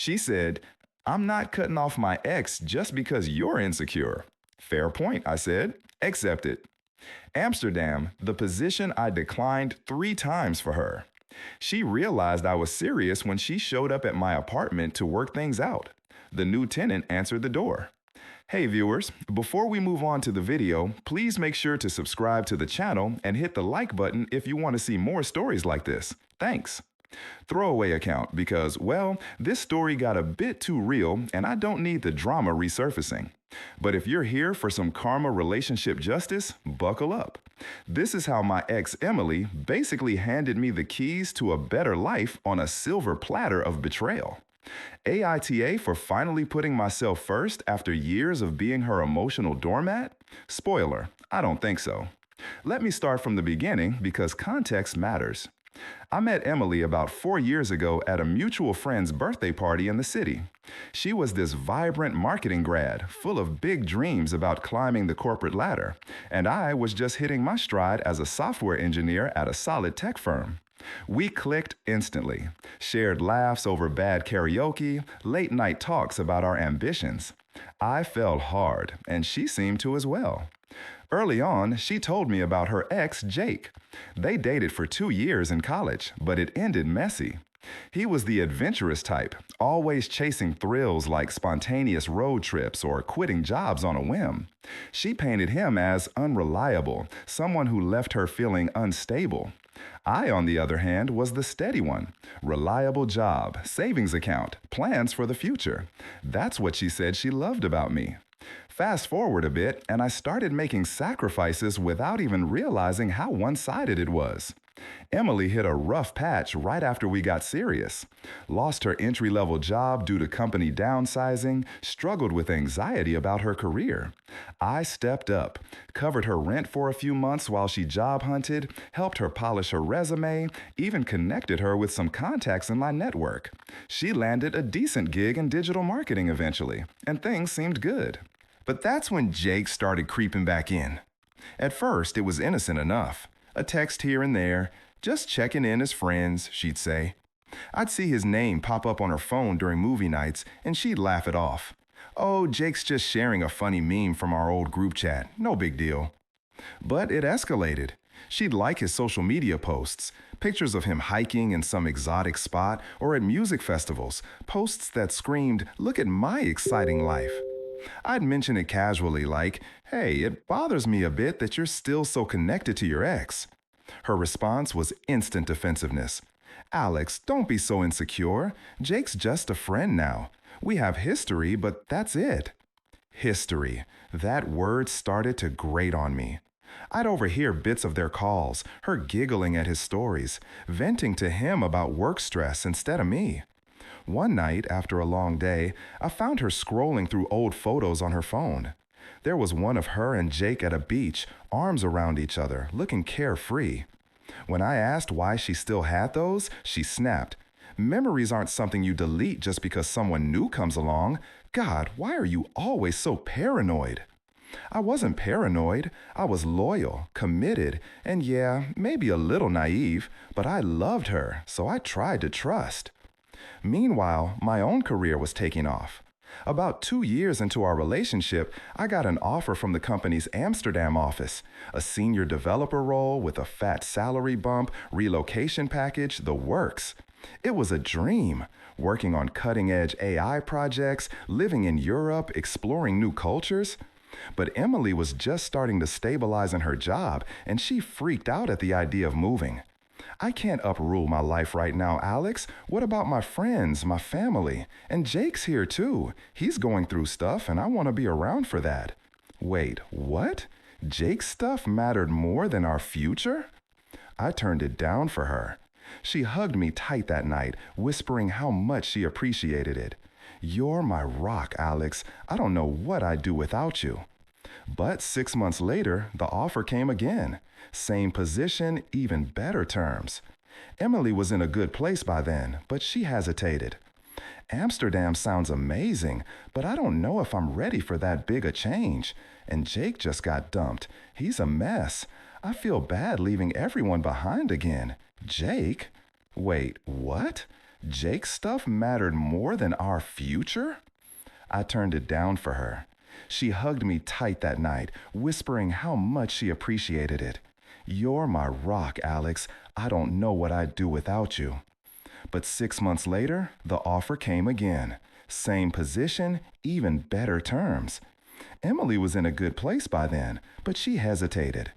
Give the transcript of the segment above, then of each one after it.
She said, I'm not cutting off my ex just because you're insecure. Fair point, I said. Accepted. Amsterdam, the position I declined 3 times for her. She realized I was serious when she showed up at my apartment to work things out. The new tenant answered the door. Hey viewers, before we move on to the video, please make sure to subscribe to the channel and hit the like button if you want to see more stories like this. Thanks. Throwaway account because, well, this story got a bit too real and I don't need the drama resurfacing. But if you're here for some karma relationship justice, buckle up. This is how my ex Emily basically handed me the keys to a better life on a silver platter of betrayal. AITA for finally putting myself first after years of being her emotional doormat? Spoiler, I don't think so. Let me start from the beginning because context matters. I met Emily about 4 years ago at a mutual friend's birthday party in the city. She was this vibrant marketing grad, full of big dreams about climbing the corporate ladder, and I was just hitting my stride as a software engineer at a solid tech firm. We clicked instantly, shared laughs over bad karaoke, late-night talks about our ambitions. I fell hard, and she seemed to as well. Early on, she told me about her ex, Jake. They dated for 2 years in college, but it ended messy. He was the adventurous type, always chasing thrills like spontaneous road trips or quitting jobs on a whim. She painted him as unreliable, someone who left her feeling unstable. I, on the other hand, was the steady one. Reliable job, savings account, plans for the future. That's what she said she loved about me. Fast forward a bit, and I started making sacrifices without even realizing how one-sided it was. Emily hit a rough patch right after we got serious. Lost her entry-level job due to company downsizing, struggled with anxiety about her career. I stepped up, covered her rent for a few months while she job hunted, helped her polish her resume, even connected her with some contacts in my network. She landed a decent gig in digital marketing eventually, and things seemed good. But that's when Jake started creeping back in. At first, it was innocent enough. A text here and there, just checking in as friends, she'd say. I'd see his name pop up on her phone during movie nights, and she'd laugh it off. Oh, Jake's just sharing a funny meme from our old group chat, no big deal. But it escalated. She'd like his social media posts, pictures of him hiking in some exotic spot or at music festivals, posts that screamed, "Look at my exciting life." I'd mention it casually like, hey, it bothers me a bit that you're still so connected to your ex. Her response was instant defensiveness. Alex, don't be so insecure. Jake's just a friend now. We have history, but that's it. History. That word started to grate on me. I'd overhear bits of their calls, her giggling at his stories, venting to him about work stress instead of me. One night, after a long day, I found her scrolling through old photos on her phone. There was one of her and Jake at a beach, arms around each other, looking carefree. When I asked why she still had those, she snapped. Memories aren't something you delete just because someone new comes along. God, why are you always so paranoid? I wasn't paranoid. I was loyal, committed, and yeah, maybe a little naive, but I loved her, so I tried to trust. Meanwhile, my own career was taking off. About 2 years into our relationship, I got an offer from the company's Amsterdam office, a senior developer role with a fat salary bump, relocation package, the works. It was a dream, working on cutting-edge AI projects, living in Europe, exploring new cultures. But Emily was just starting to stabilize in her job, and she freaked out at the idea of moving. I can't uproot my life right now, Alex. What about my friends, my family? And Jake's here too. He's going through stuff and I want to be around for that. Wait, what? Jake's stuff mattered more than our future? I turned it down for her. She hugged me tight that night, whispering how much she appreciated it. You're my rock, Alex. I don't know what I'd do without you. But 6 months later, the offer came again. Same position, even better terms. Emily was in a good place by then, but she hesitated. Amsterdam sounds amazing, but I don't know if I'm ready for that big a change. And Jake just got dumped. He's a mess. I feel bad leaving everyone behind again. Jake? Wait, what? Jake's stuff mattered more than our future? I turned it down for her. She hugged me tight that night, whispering how much she appreciated it. You're my rock, Alex. I don't know what I'd do without you. But 6 months later, the offer came again. Same position, even better terms. Emily was in a good place by then, but she hesitated.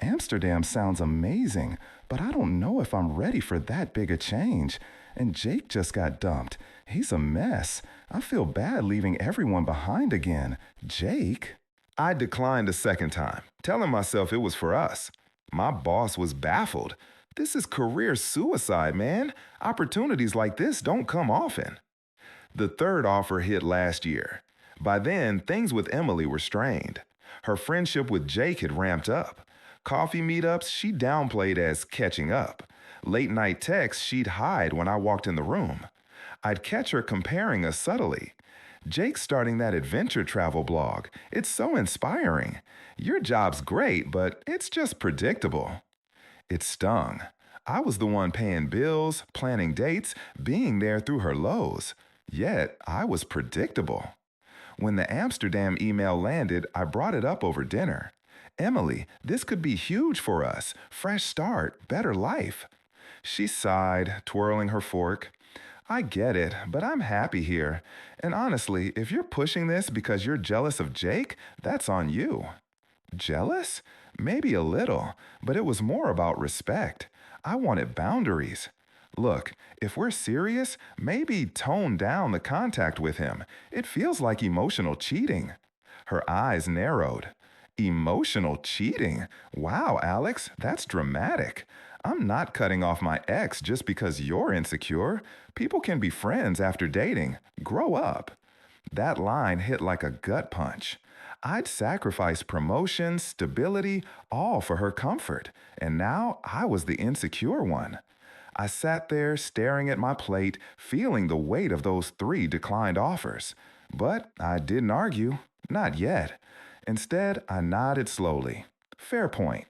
Amsterdam sounds amazing, but I don't know if I'm ready for that big a change. And Jake just got dumped. He's a mess. I feel bad leaving everyone behind again. Jake? I declined a second time, telling myself it was for us. My boss was baffled. This is career suicide, man. Opportunities like this don't come often. The third offer hit last year. By then, things with Emily were strained. Her friendship with Jake had ramped up. Coffee meetups she downplayed as catching up. Late night texts she'd hide when I walked in the room. I'd catch her comparing us subtly. Jake's starting that adventure travel blog. It's so inspiring. Your job's great, but it's just predictable. It stung. I was the one paying bills, planning dates, being there through her lows. Yet, I was predictable. When the Amsterdam email landed, I brought it up over dinner. Emily, this could be huge for us. Fresh start, better life. She sighed, twirling her fork. I get it, but I'm happy here. And honestly, if you're pushing this because you're jealous of Jake, that's on you. Jealous? Maybe a little, but it was more about respect. I wanted boundaries. Look, if we're serious, maybe tone down the contact with him. It feels like emotional cheating. Her eyes narrowed. Emotional cheating? Wow, Alex, that's dramatic. I'm not cutting off my ex just because you're insecure. People can be friends after dating. Grow up. That line hit like a gut punch. I'd sacrifice promotion, stability, all for her comfort, and now I was the insecure one. I sat there staring at my plate, feeling the weight of those 3 declined offers. But I didn't argue. Not yet. Instead, I nodded slowly. Fair point.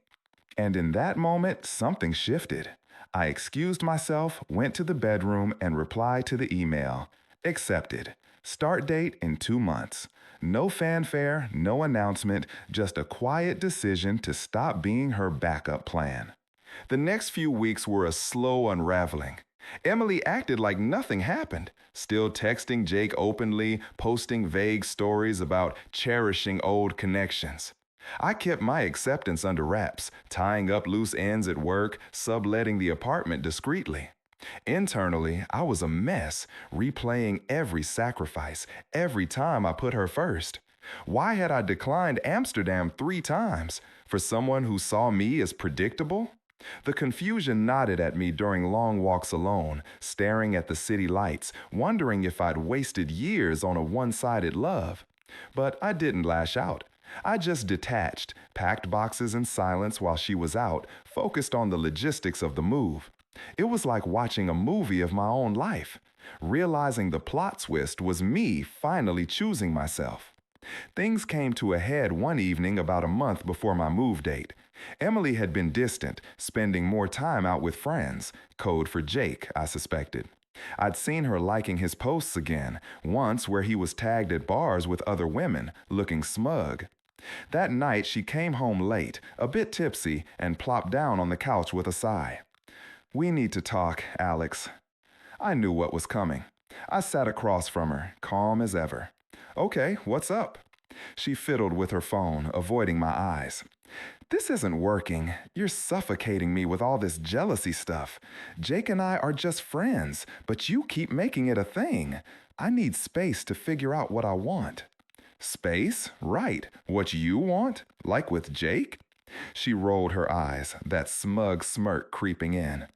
And in that moment, something shifted. I excused myself, went to the bedroom, and replied to the email. Accepted. Start date in 2 months. No fanfare, no announcement, just a quiet decision to stop being her backup plan. The next few weeks were a slow unraveling. Emily acted like nothing happened, still texting Jake openly, posting vague stories about cherishing old connections. I kept my acceptance under wraps, tying up loose ends at work, subletting the apartment discreetly. Internally, I was a mess, replaying every sacrifice, every time I put her first. Why had I declined Amsterdam 3 times? For someone who saw me as predictable? The confusion knotted at me during long walks alone, staring at the city lights, wondering if I'd wasted years on a one-sided love. But I didn't lash out. I just detached, packed boxes in silence while she was out, focused on the logistics of the move. It was like watching a movie of my own life. Realizing the plot twist was me finally choosing myself. Things came to a head one evening about a month before my move date. Emily had been distant, spending more time out with friends, code for Jake, I suspected. I'd seen her liking his posts again, once where he was tagged at bars with other women, looking smug. That night she came home late, a bit tipsy, and plopped down on the couch with a sigh. We need to talk, Alex. I knew what was coming. I sat across from her, calm as ever. Okay, what's up? She fiddled with her phone, avoiding my eyes. This isn't working. You're suffocating me with all this jealousy stuff. Jake and I are just friends, but you keep making it a thing. I need space to figure out what I want. Space? Right. What you want? Like with Jake? She rolled her eyes, that smug smirk creeping in.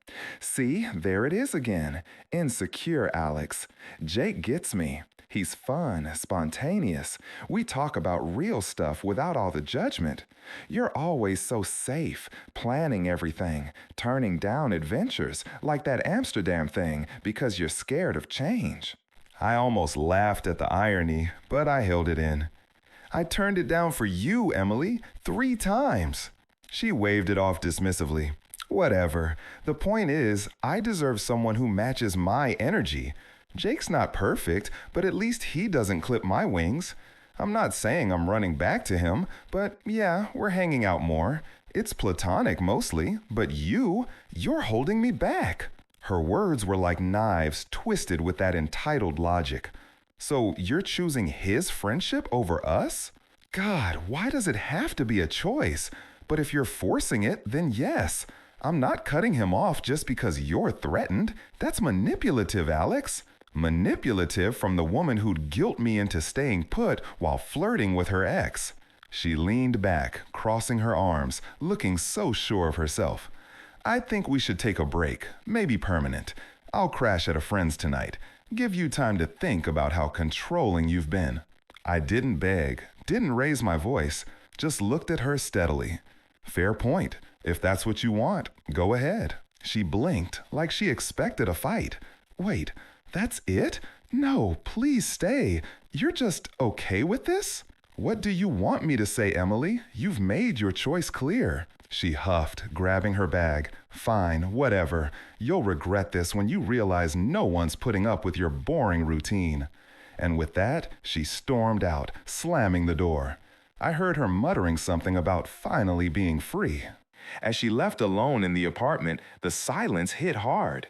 See, there it is again. Insecure, Alex. Jake gets me. He's fun, spontaneous. We talk about real stuff without all the judgment. You're always so safe, planning everything, turning down adventures, like that Amsterdam thing, because you're scared of change. I almost laughed at the irony, but I held it in. I turned it down for you, Emily, 3 times. She waved it off dismissively. Whatever. The point is, I deserve someone who matches my energy. Jake's not perfect, but at least he doesn't clip my wings. I'm not saying I'm running back to him, but yeah, we're hanging out more. It's platonic mostly, but you're holding me back. Her words were like knives twisted with that entitled logic. So you're choosing his friendship over us? God, why does it have to be a choice? But if you're forcing it, then yes. I'm not cutting him off just because you're threatened. That's manipulative, Alex. Manipulative from the woman who'd guilt me into staying put while flirting with her ex. She leaned back, crossing her arms, looking so sure of herself. I think we should take a break, maybe permanent. I'll crash at a friend's tonight. Give you time to think about how controlling you've been. I didn't beg, didn't raise my voice, just looked at her steadily. Fair point. If that's what you want, go ahead. She blinked like she expected a fight. Wait, that's it? No, please stay. You're just okay with this? What do you want me to say, Emily? You've made your choice clear. She huffed, grabbing her bag. Fine, whatever. You'll regret this when you realize no one's putting up with your boring routine. And with that, she stormed out, slamming the door. I heard her muttering something about finally being free. As she left alone in the apartment, the silence hit hard.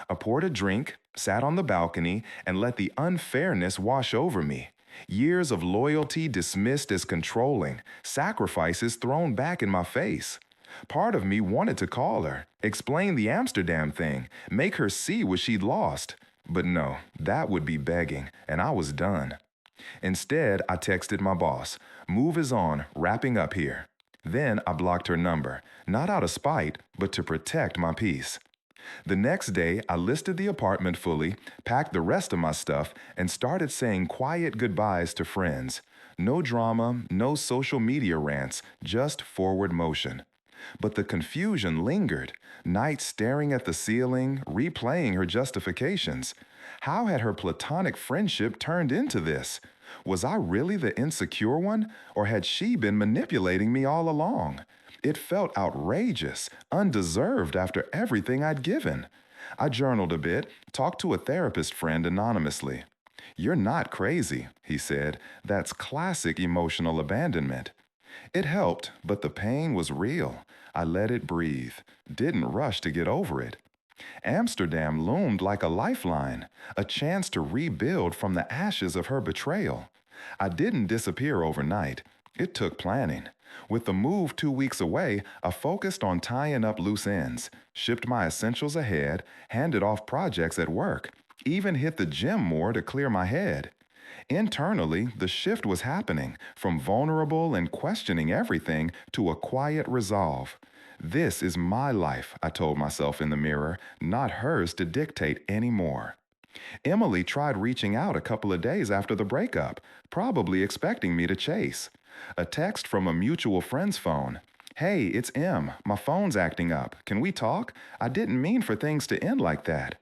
I poured a drink, sat on the balcony, and let the unfairness wash over me. Years of loyalty dismissed as controlling, sacrifices thrown back in my face. Part of me wanted to call her, explain the Amsterdam thing, make her see what she'd lost. But no, that would be begging, and I was done. Instead, I texted my boss, "Move is on, wrapping up here." Then I blocked her number, not out of spite, but to protect my peace. The next day, I listed the apartment fully, packed the rest of my stuff, and started saying quiet goodbyes to friends. No drama, no social media rants, just forward motion. But the confusion lingered, nights staring at the ceiling, replaying her justifications. How had her platonic friendship turned into this? Was I really the insecure one, or had she been manipulating me all along? It felt outrageous, undeserved after everything I'd given. I journaled a bit, talked to a therapist friend anonymously. "You're not crazy," he said. "That's classic emotional abandonment." It helped, but the pain was real. I let it breathe, didn't rush to get over it. Amsterdam loomed like a lifeline, a chance to rebuild from the ashes of her betrayal. I didn't disappear overnight. It took planning. With the move 2 weeks away, I focused on tying up loose ends, shipped my essentials ahead, handed off projects at work, even hit the gym more to clear my head. Internally, the shift was happening, from vulnerable and questioning everything to a quiet resolve. This is my life, I told myself in the mirror, not hers to dictate anymore. Emily tried reaching out a couple of days after the breakup, probably expecting me to chase. A text from a mutual friend's phone. "Hey, it's Em. My phone's acting up. Can we talk? I didn't mean for things to end like that."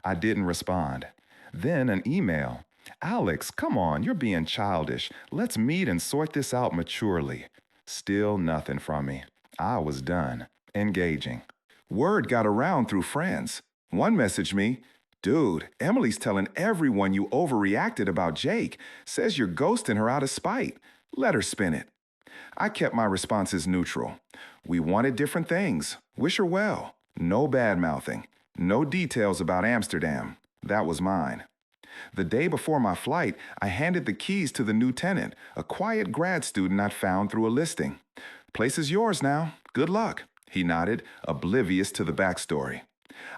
I didn't respond. Then an email. "Alex, come on, you're being childish. Let's meet and sort this out maturely." Still nothing from me. I was done. Engaging. Word got around through friends. One messaged me, "Dude, Emily's telling everyone you overreacted about Jake. Says you're ghosting her out of spite. Let her spin it." I kept my responses neutral. We wanted different things. Wish her well. No bad-mouthing. No details about Amsterdam. That was mine. The day before my flight, I handed the keys to the new tenant, a quiet grad student I'd found through a listing. "Place is yours now. Good luck," he nodded, oblivious to the backstory.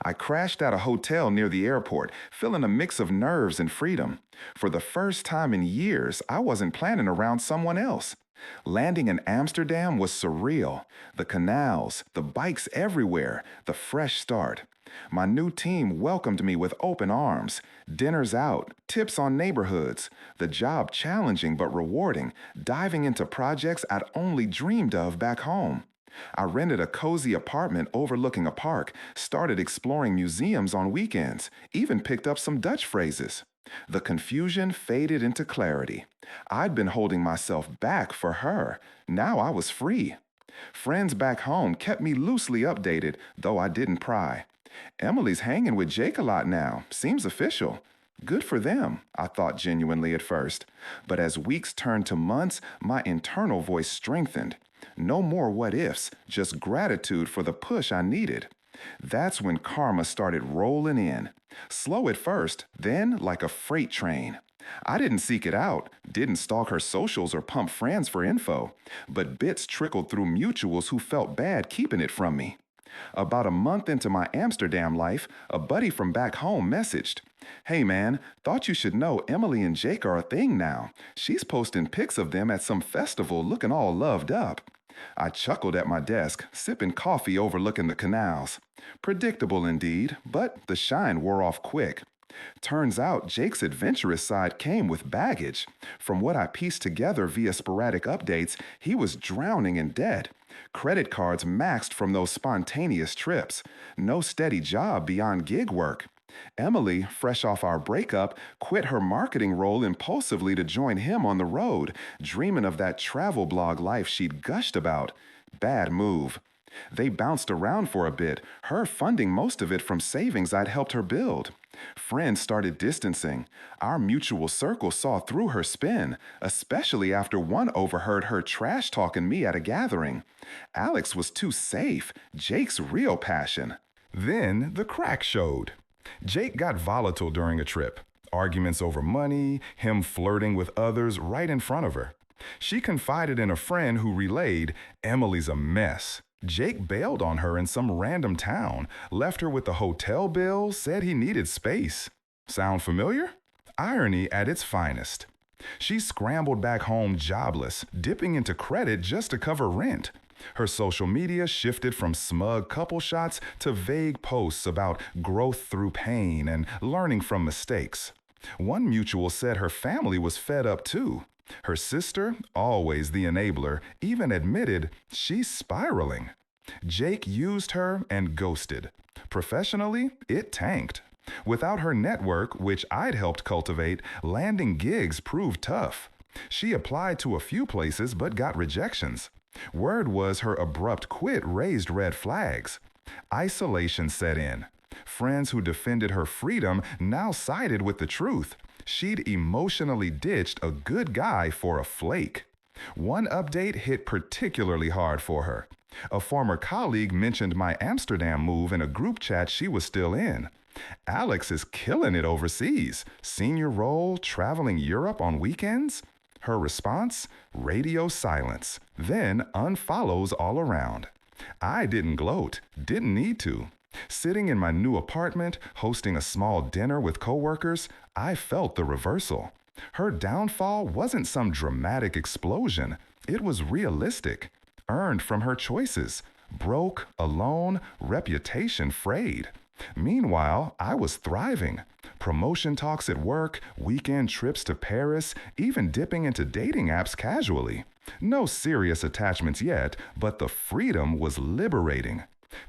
I crashed at a hotel near the airport, feeling a mix of nerves and freedom. For the first time in years, I wasn't planning around someone else. Landing in Amsterdam was surreal. The canals, the bikes everywhere, the fresh start. My new team welcomed me with open arms. Dinners out, tips on neighborhoods. The job challenging but rewarding, diving into projects I'd only dreamed of back home. I rented a cozy apartment overlooking a park, started exploring museums on weekends, even picked up some Dutch phrases. The confusion faded into clarity. I'd been holding myself back for her. Now I was free. Friends back home kept me loosely updated, though I didn't pry. Emily's hanging with Jake a lot now. Seems official. Good for them, I thought genuinely at first. But as weeks turned to months, my internal voice strengthened. No more what ifs, just gratitude for the push I needed. That's when karma started rolling in. Slow at first, then like a freight train. I didn't seek it out, didn't stalk her socials or pump friends for info, but bits trickled through mutuals who felt bad keeping it from me. About a month into my Amsterdam life, a buddy from back home messaged, "Hey man, thought you should know Emily and Jake are a thing now. She's posting pics of them at some festival looking all loved up." I chuckled at my desk, sipping coffee overlooking the canals. Predictable indeed, but the shine wore off quick. Turns out Jake's adventurous side came with baggage. From what I pieced together via sporadic updates, he was drowning in debt. Credit cards maxed from those spontaneous trips. No steady job beyond gig work. Emily, fresh off our breakup, quit her marketing role impulsively to join him on the road, dreaming of that travel blog life she'd gushed about. Bad move. They bounced around for a bit, her funding most of it from savings I'd helped her build. Friends started distancing. Our mutual circle saw through her spin, especially after one overheard her trash-talking me at a gathering. Alex was too safe. Jake's real passion. Then the crack showed. Jake got volatile during a trip. Arguments over money, him flirting with others right in front of her. She confided in a friend who relayed, "Emily's a mess." Jake bailed on her in some random town, left her with the hotel bill, said he needed space. Sound familiar? Irony at its finest. She scrambled back home jobless, dipping into credit just to cover rent. Her social media shifted from smug couple shots to vague posts about growth through pain and learning from mistakes. One mutual said her family was fed up too. Her sister, always the enabler, even admitted she's spiraling. Jake used her and ghosted. Professionally, it tanked. Without her network, which I'd helped cultivate, landing gigs proved tough. She applied to a few places but got rejections. Word was her abrupt quit raised red flags. Isolation set in. Friends who defended her freedom now sided with the truth. She'd emotionally ditched a good guy for a flake. One update hit particularly hard for her. A former colleague mentioned my Amsterdam move in a group chat she was still in. Alex is killing it overseas. Senior role, traveling Europe on weekends? Her response? Radio silence. Then unfollows all around. I didn't gloat, didn't need to. Sitting in my new apartment, hosting a small dinner with coworkers, I felt the reversal. Her downfall wasn't some dramatic explosion. It was realistic, earned from her choices. Broke, alone, reputation frayed. Meanwhile, I was thriving. Promotion talks at work, weekend trips to Paris, even dipping into dating apps casually. No serious attachments yet, but the freedom was liberating.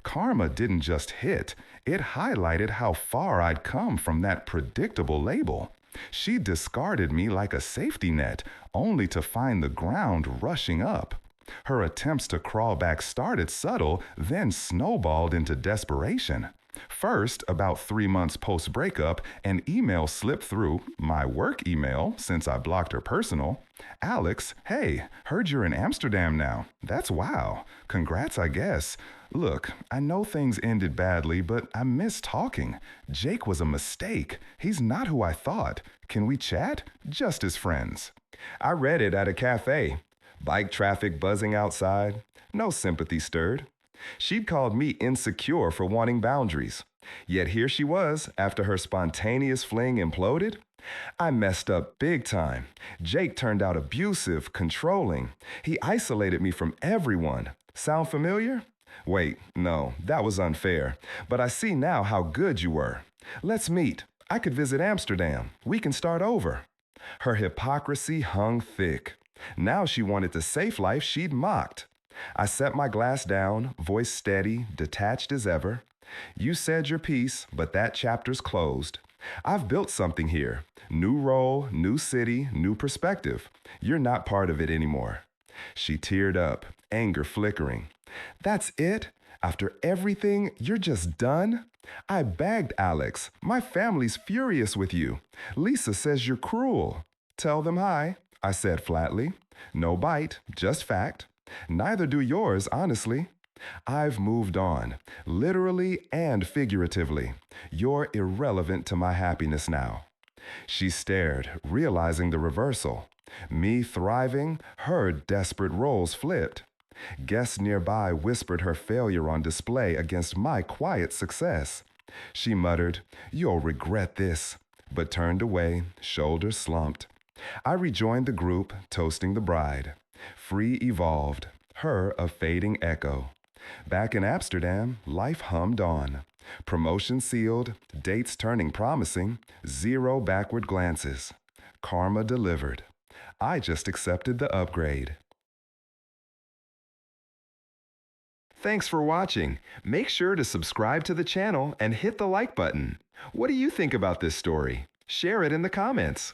Karma didn't just hit, it highlighted how far I'd come from that predictable label. She discarded me like a safety net, only to find the ground rushing up. Her attempts to crawl back started subtle, then snowballed into desperation. First, about 3 months post-breakup, an email slipped through, my work email, since I blocked her personal. "Alex, hey, heard you're in Amsterdam now. That's wow. Congrats, I guess. Look, I know things ended badly, but I miss talking. Jake was a mistake. He's not who I thought. Can we chat? Just as friends." I read it at a cafe. Bike traffic buzzing outside. No sympathy stirred. She'd called me insecure for wanting boundaries. Yet here she was, after her spontaneous fling imploded. I messed up big time. Jake turned out abusive, controlling. He isolated me from everyone. Sound familiar? Wait, no, that was unfair. But I see now how good you were. Let's meet. I could visit Amsterdam. We can start over. Her hypocrisy hung thick. Now she wanted the safe life she'd mocked. I set my glass down, voice steady, detached as ever. You said your piece, but that chapter's closed. I've built something here. New role, new city, new perspective. You're not part of it anymore. She teared up, anger flickering. That's it? After everything, you're just done? I begged Alex. My family's furious with you. Lisa says you're cruel. Tell them hi, I said flatly. No bite, just fact. Neither do yours, honestly. I've moved on, literally and figuratively. You're irrelevant to my happiness now. She stared, realizing the reversal. Me thriving, her desperate roles flipped. Guests nearby whispered her failure on display against my quiet success. She muttered, "You'll regret this," but turned away, shoulders slumped. I rejoined the group, toasting the bride. Free evolved, her a fading echo. Back in Amsterdam, life hummed on. Promotion sealed, dates turning promising, zero backward glances. Karma delivered. I just accepted the upgrade. Thanks for watching. Make sure to subscribe to the channel and hit the like button. What do you think about this story? Share it in the comments.